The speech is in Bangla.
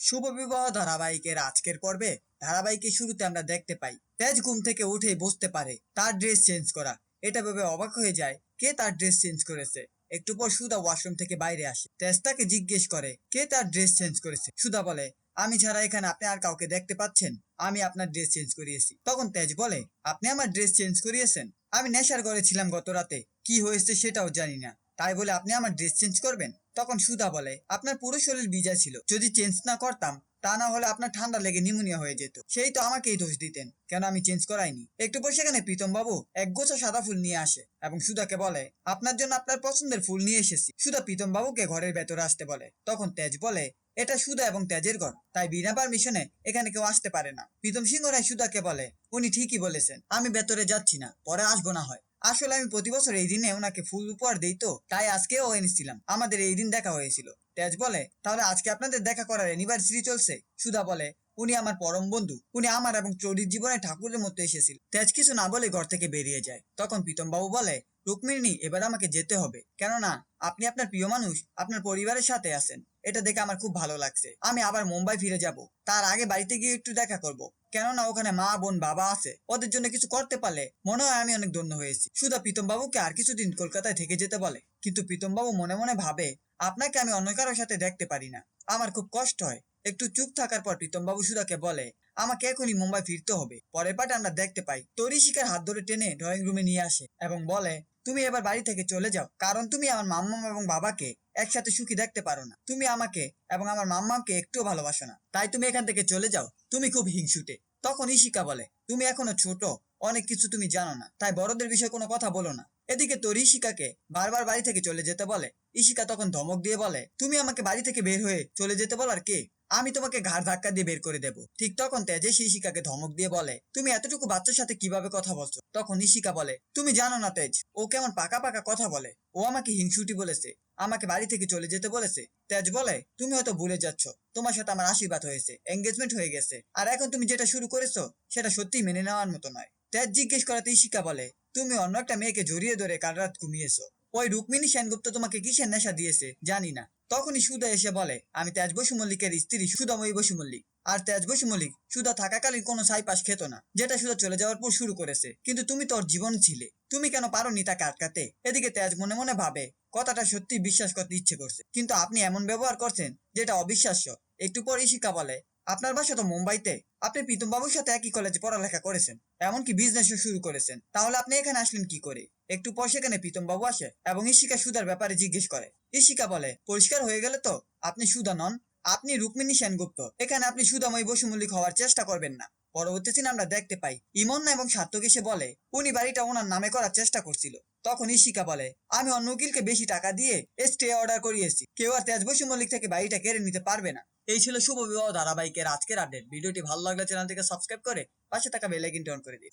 শুভ বিবাহ ধারাবাহিকের আজকের পর্বে ধারাবাহিকের শুরুতে আমরা দেখতে পাই তেজ ঘুম থেকে উঠেই বুঝতে পারে তার ড্রেস চেঞ্জ করা। এটা ভেবে অবাক হয়ে যায় কে তার ড্রেস চেঞ্জ করেছে। একটু পর সুধা ওয়াশরুম থেকে বাইরে আসে। তেজ তাকে জিজ্ঞেস করে কে তার ড্রেস চেঞ্জ করেছে। সুধা বলে, আমি ছাড়া এখানে আপনি আর কাউকে দেখতে পাচ্ছেন? আমি আপনার ড্রেস চেঞ্জ করিয়েছি। তখন তেজ বলে, আপনি আমার ড্রেস চেঞ্জ করিয়েছেন? আমি নেশার ঘরে ছিলাম গত রাতে, কি হয়েছে সেটাও জানি না, তাই বলে আপনি আমার ড্রেস চেঞ্জ করবেন? তখন সুধা বলে, আপনার পুরো শরীর ভিজা ছিল, যদি চেঞ্জ না করতাম তা না হলে আপনার ঠান্ডা লেগে নিউমোনিয়া হয়ে যেত, সেই তো আমাকেই দোষ দিতেন, কেন আমি চেঞ্জ করাইনি? একটু পর সেখানে প্রীতম বাবু এক গোছা সাদা ফুল নিয়ে আসে এবং সুধাকে বলে, আপনার জন্য আপনার পছন্দের ফুল নিয়ে এসেছি। সুধা প্রীতম বাবুকে ঘরের ভেতরে আসতে বলে। তখন তেজ বলে, এটা সুধা এবং তেজের ঘর, তাই বিনা পারমিশনে এখানে কেউ আসতে পারে না। প্রীতম সিংহ রায় সুধাকে বলে, উনি ঠিকই বলেছেন, আমি ভেতরে যাচ্ছি না, পরে আসবো না হয়। আসলে আমি প্রতি বছর এই দিনে ওনাকে ফুল উপহার দেই, তো তাই আজকেও এনেছিলাম, আমাদের এই দিন দেখা হয়েছিল। তেজ বলে, তাহলে আজকে আপনাদের দেখা করার অ্যানিভার্সারি চলছে? সুধা বলে, উনি আমার পরম বন্ধু, উনি আমার এবং চৌরির জীবনে ঠাকুরের মতো এসেছিল। তেজ কিছু না বলে ঘর থেকে বেরিয়ে যায়। তখন প্রীতম বাবু বলে, রুক্মিণী, এবার আমাকে যেতে হবে, কেননা আপনি আপনার প্রিয় মানুষ আপনার পরিবারের সাথে আছেন, এটা দেখে আমার খুব ভালো লাগছে। আমি আবার মুম্বাই ফিরে যাব, তার আগে বাড়িতে গিয়ে একটু দেখা করব, কেননা ওখানে মা বোন বাবা আছে, ওদের জন্য কিছু করতে পারলে মনে হয় আমি অনেক ধন্য হয়েছি। সুধা প্রীতম বাবুকে আর কিছুদিন কলকাতায় থেকে যেতে বলে, কিন্তু প্রীতম বাবু মনে মনে ভাবে, আপনাকে আমি অন্য কারোর সাথে দেখতে পারি না, আমার খুব কষ্ট হয়। একটু চুপ থাকার পর প্রীতম বাবু সুধাকে বলে, আমাকে এখনই মুম্বাই ফিরতে হবে। পরের পার্টে আমরা দেখতে পাই তরিশিকার হাত ধরে টেনে ড্রয়িং রুমে নিয়ে আসে এবং বলে, তুমি এবার বাড়ি থেকে চলে যাও, কারণ তুমি আমার মাম্মাম এবং বাবাকে একসাথে সুখী দেখতে পারো না, তুমি আমাকে এবং আমার মাম্মামকে একটুও ভালোবাসো না, তাই তুমি এখান থেকে চলে যাও, তুমি খুব হিংসুটে। তখন ইশিকা বলে, তুমি এখনো ছোট, অনেক কিছু তুমি জানো না, তাই বড়দের বিষয়ে কোনো কথা বলো না। এদিকে তোর ইশিকাকে বারবার বাড়ি থেকে চলে যেতে বলে। ইশিকা তখন ধমক দিয়ে বলে, তুমি আমাকে বাড়ি থেকে বের হয়ে চলে যেতে বলার কে? আমি তোমাকে ঘাড় ধাক্কা দিয়ে বের করে দেবো। ঠিক তখন তেজেশ ইশিকাকে ধমক দিয়ে বলে, তুমি এতটুকু বাচ্চার সাথে কিভাবে কথা বলছো? তখন ইশিকা বলে, তুমি জানো না তেজ, ও কেমন পাকা পাকা কথা বলে, ও আমাকে হিংসুটি বলেছে, আমাকে বাড়ি থেকে চলে যেতে বলেছে। তেজ বলে, তুমি হয়তো ভুলে যাচ্ছ, তোমার সাথে আমার আশীর্বাদ হয়েছে, এঙ্গেজমেন্ট হয়ে গেছে, আর এখন তুমি যেটা শুরু করেছো সেটা সত্যি মেনে নেওয়ার মতো নয়। তেজ জিজ্ঞেস করাতে ইশিকা বলে, তুমি অন্য একটা মেয়েকে জড়িয়ে ধরে কাল রাত ঘুমিয়েছো, ওই রুক্মিণী সেনগুপ্ত তোমাকে কিসের নেশা দিয়েছে জানি না। তখনই সুধা এসে বলে, আমি তেজ বসু মল্লিকের স্ত্রী সুধাময়ী বসু মল্লিক, আর তেজ বসু মল্লিক সুধা থাকাকালীন কোনো ছাইপাশ খেত না, যেটা সুধা চলে যাওয়ার পর শুরু করেছে, কিন্তু তুমি তোর জীবন ছিলে, তুমি কেন পারোনি তাকে আটকাতে? এদিকে তেজ মনে মনে ভাবে, কথাটা সত্যি বিশ্বাস করতে ইচ্ছে করছে, কিন্তু আপনি এমন ব্যবহার করছেন যেটা অবিশ্বাস্য। একটু পর ইশিকা বলে, আপনার বাসা তো মুম্বাইতে, আপনি প্রীতম বাবুর সাথে একই কলেজে পড়ালেখা করেছেন, এমনকি বিজনেসও শুরু করেছেন, তাহলে আপনি এখানে আসলেন কি করে? একটু পর সেখানে প্রীতম বাবু আসে এবং ইশিকা সুধার ব্যাপারে জিজ্ঞেস করে। ইশিকা বলে, পরিষ্কার হয়ে গেলে তো, আপনি সুধা নন, আপনি রুক্মিণী সেনগুপ্ত, এখানে আপনি সুধাময়ী বসু মল্লিক হওয়ার চেষ্টা করবেন না। পরবর্তী সিনে আমরা দেখতে পাই ইমন্না এবং সার্থক এসে বলে, উনি বাড়িটা ওনার নামে করার চেষ্টা করছিল। তখন ইশিকা বলে, আমি অন্য উকিলকে বেশি টাকা দিয়ে স্টে অর্ডার করিয়েছি, কেউ আর তেজ বসু মল্লিক থেকে বাড়িটা কেড়ে নিতে পারবে না। এই ছিল শুভ বিবাহ ধারাবাহিকের আজকের আপডেট। ভিডিওটি ভালো লাগলে চ্যানেলটিকে সাবস্ক্রাইব করে পাশে থাকা বেল আইকনটি অন করে দিন।